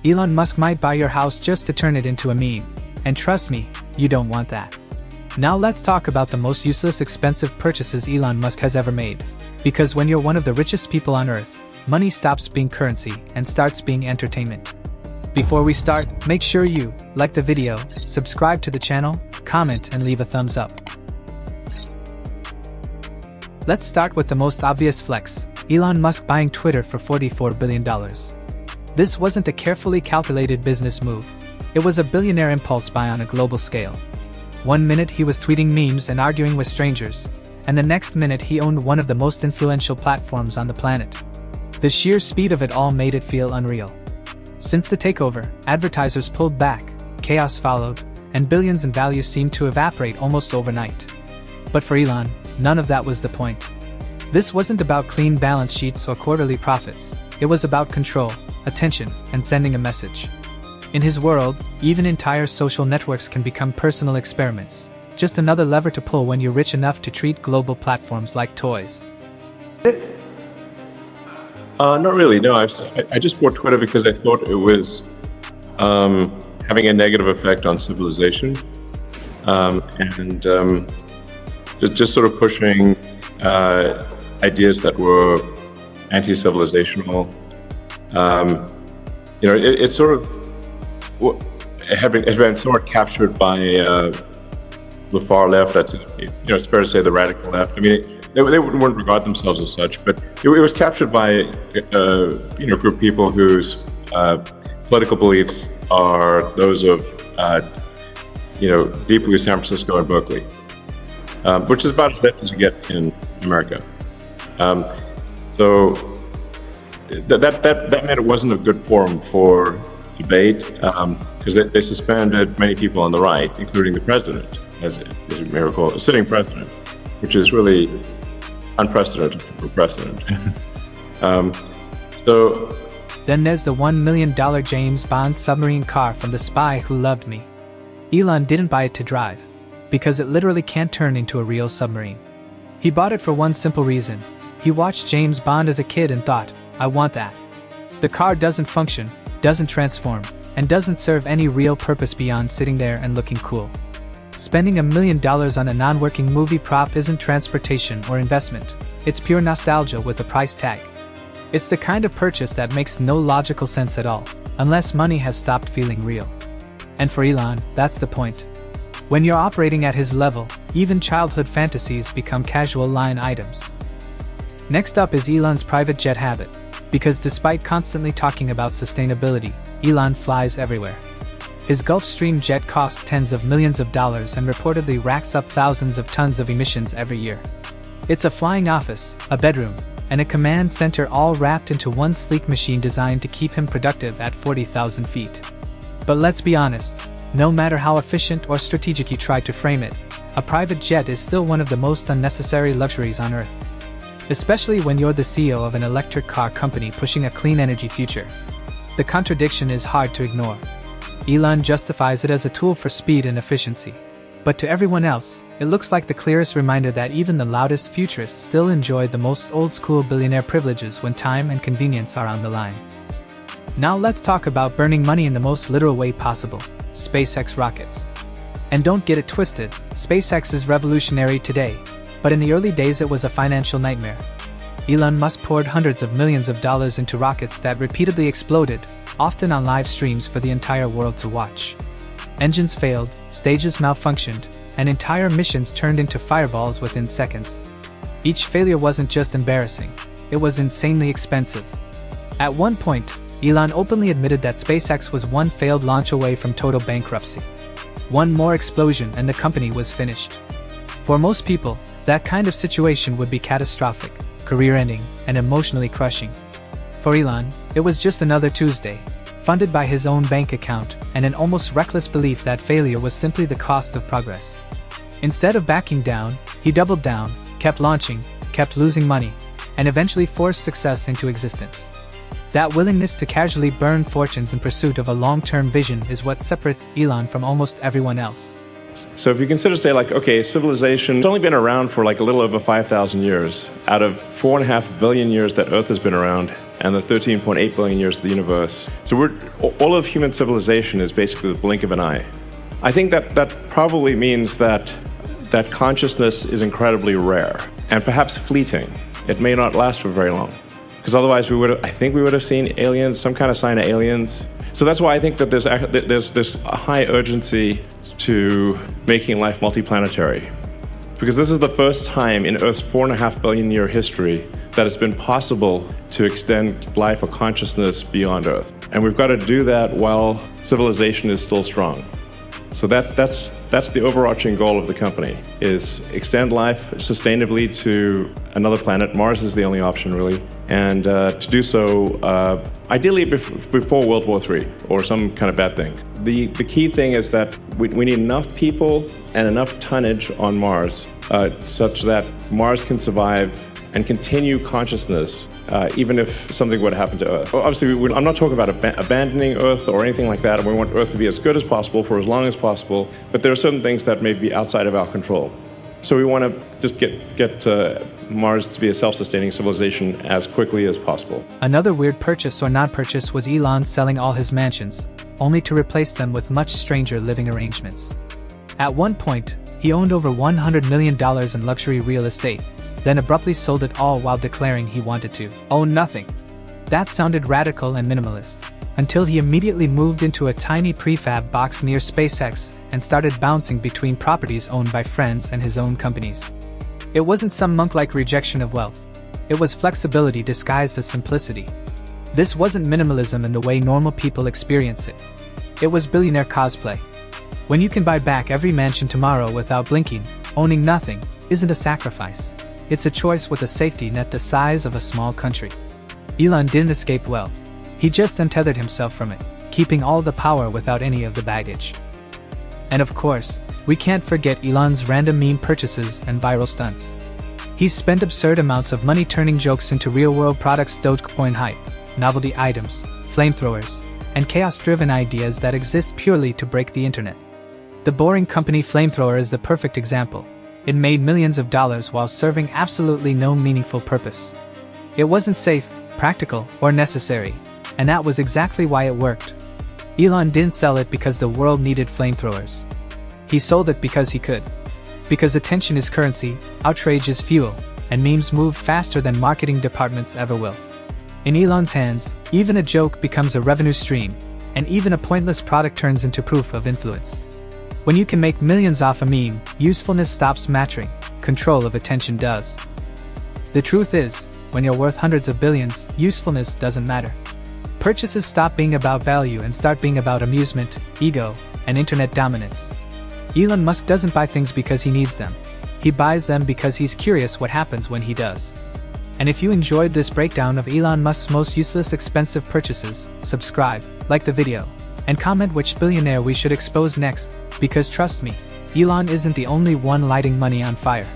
Elon Musk might buy your house just to turn it into a meme. And trust me, you don't want that. Now let's talk about the most useless expensive purchases Elon Musk has ever made. Because when you're one of the richest people on Earth, money stops being currency and starts being entertainment. Before we start, make sure you like the video, subscribe to the channel, comment and leave a thumbs up. Let's start with the most obvious flex, Elon Musk buying Twitter for $44 billion. This wasn't a carefully calculated business move. It was a billionaire impulse buy on a global scale. One minute he was tweeting memes and arguing with strangers, and the next minute he owned one of the most influential platforms on the planet. The sheer speed of it all made it feel unreal. Since the takeover, advertisers pulled back, chaos followed, and billions in value seemed to evaporate almost overnight. But for Elon, none of that was the point. This wasn't about clean balance sheets or quarterly profits. It was about control, attention, and sending a message. In his world, even entire social networks can become personal experiments. Just another lever to pull when you're rich enough to treat global platforms like toys. Not really, no. I just bought Twitter because I thought it was having a negative effect on civilization, and just sort of pushing ideas that were anti-civilizational. It's sort of has been somewhat captured by the far left. That's it's fair to say the radical left. I mean, they wouldn't regard themselves as such, but it was captured by a group of people whose political beliefs are those of Deep Blue San Francisco and Berkeley, which is about as left as you get in America. So that meant it wasn't a good forum for debate, because they suspended many people on the right, including the president, as you may recall, a sitting president, which is really unprecedented for precedent. Then there's the $1 million James Bond submarine car from The Spy Who Loved Me. Elon didn't buy it to drive, because it literally can't turn into a real submarine. He bought it for one simple reason. He watched James Bond as a kid and thought, I want that. The car doesn't function, doesn't transform, and doesn't serve any real purpose beyond sitting there and looking cool. Spending $1 million on a non-working movie prop isn't transportation or investment. It's pure nostalgia with a price tag. It's the kind of purchase that makes no logical sense at all, unless money has stopped feeling real. And for Elon, that's the point. When you're operating at his level, even childhood fantasies become casual line items. Next up is Elon's private jet habit. Because despite constantly talking about sustainability, Elon flies everywhere. His Gulfstream jet costs tens of millions of dollars and reportedly racks up thousands of tons of emissions every year. It's a flying office, a bedroom, and a command center all wrapped into one sleek machine designed to keep him productive at 40,000 feet. But let's be honest, no matter how efficient or strategic you try to frame it, a private jet is still one of the most unnecessary luxuries on Earth. Especially when you're the CEO of an electric car company pushing a clean energy future. The contradiction is hard to ignore. Elon justifies it as a tool for speed and efficiency. But to everyone else, it looks like the clearest reminder that even the loudest futurists still enjoy the most old-school billionaire privileges when time and convenience are on the line. Now let's talk about burning money in the most literal way possible, SpaceX rockets. And don't get it twisted, SpaceX is revolutionary today. But in the early days it was a financial nightmare. Elon Musk poured hundreds of millions of dollars into rockets that repeatedly exploded, often on live streams for the entire world to watch. Engines failed, stages malfunctioned, and entire missions turned into fireballs within seconds. Each failure wasn't just embarrassing, it was insanely expensive. At one point, Elon openly admitted that SpaceX was one failed launch away from total bankruptcy. One more explosion and the company was finished. For most people, that kind of situation would be catastrophic, career-ending, and emotionally crushing. For Elon, it was just another Tuesday, funded by his own bank account and an almost reckless belief that failure was simply the cost of progress. Instead of backing down, he doubled down, kept launching, kept losing money, and eventually forced success into existence. That willingness to casually burn fortunes in pursuit of a long-term vision is what separates Elon from almost everyone else. So if you consider, say, civilization's only been around for a little over 5,000 years. Out of 4.5 billion years that Earth has been around, and the 13.8 billion years of the universe. So all of human civilization is basically the blink of an eye. I think that probably means that consciousness is incredibly rare and perhaps fleeting. It may not last for very long, because otherwise I think we would have seen aliens, some kind of sign of aliens. So that's why I think that there's a high urgency to making life multiplanetary, because this is the first time in Earth's 4.5 billion year history that it's been possible to extend life or consciousness beyond Earth. And we've got to do that while civilization is still strong. So that's the overarching goal of the company, is extend life sustainably to another planet. Mars is the only option, really. And to do so, ideally before World War III or some kind of bad thing. The key thing is that we need enough people and enough tonnage on Mars such that Mars can survive and continue consciousness, even if something would happen to Earth. Obviously, I'm not talking about abandoning Earth or anything like that, and we want Earth to be as good as possible for as long as possible, but there are certain things that may be outside of our control. So we want to just get Mars to be a self-sustaining civilization as quickly as possible. Another weird purchase or non-purchase was Elon selling all his mansions, only to replace them with much stranger living arrangements. At one point, he owned over $100 million in luxury real estate, then abruptly sold it all while declaring he wanted to own nothing. That sounded radical and minimalist, until he immediately moved into a tiny prefab box near SpaceX and started bouncing between properties owned by friends and his own companies. It wasn't some monk-like rejection of wealth. It was flexibility disguised as simplicity. This wasn't minimalism in the way normal people experience it. It was billionaire cosplay. When you can buy back every mansion tomorrow without blinking, owning nothing isn't a sacrifice. It's a choice with a safety net the size of a small country. Elon didn't escape wealth. He just untethered himself from it, keeping all the power without any of the baggage. And of course, we can't forget Elon's random meme purchases and viral stunts. He's spent absurd amounts of money turning jokes into real-world products, Dogecoin hype, novelty items, flamethrowers, and chaos-driven ideas that exist purely to break the internet. The Boring Company flamethrower is the perfect example. It made millions of dollars while serving absolutely no meaningful purpose. It wasn't safe, practical, or necessary, and that was exactly why it worked. Elon didn't sell it because the world needed flamethrowers. He sold it because he could. Because attention is currency, outrage is fuel, and memes move faster than marketing departments ever will. In Elon's hands, even a joke becomes a revenue stream, and even a pointless product turns into proof of influence. When you can make millions off a meme, usefulness stops mattering, control of attention does. The truth is, when you're worth hundreds of billions, usefulness doesn't matter. Purchases stop being about value and start being about amusement, ego, and internet dominance. Elon Musk doesn't buy things because he needs them. He buys them because he's curious what happens when he does. And if you enjoyed this breakdown of Elon Musk's most useless expensive purchases, subscribe, like the video, and comment which billionaire we should expose next, because trust me, Elon isn't the only one lighting money on fire.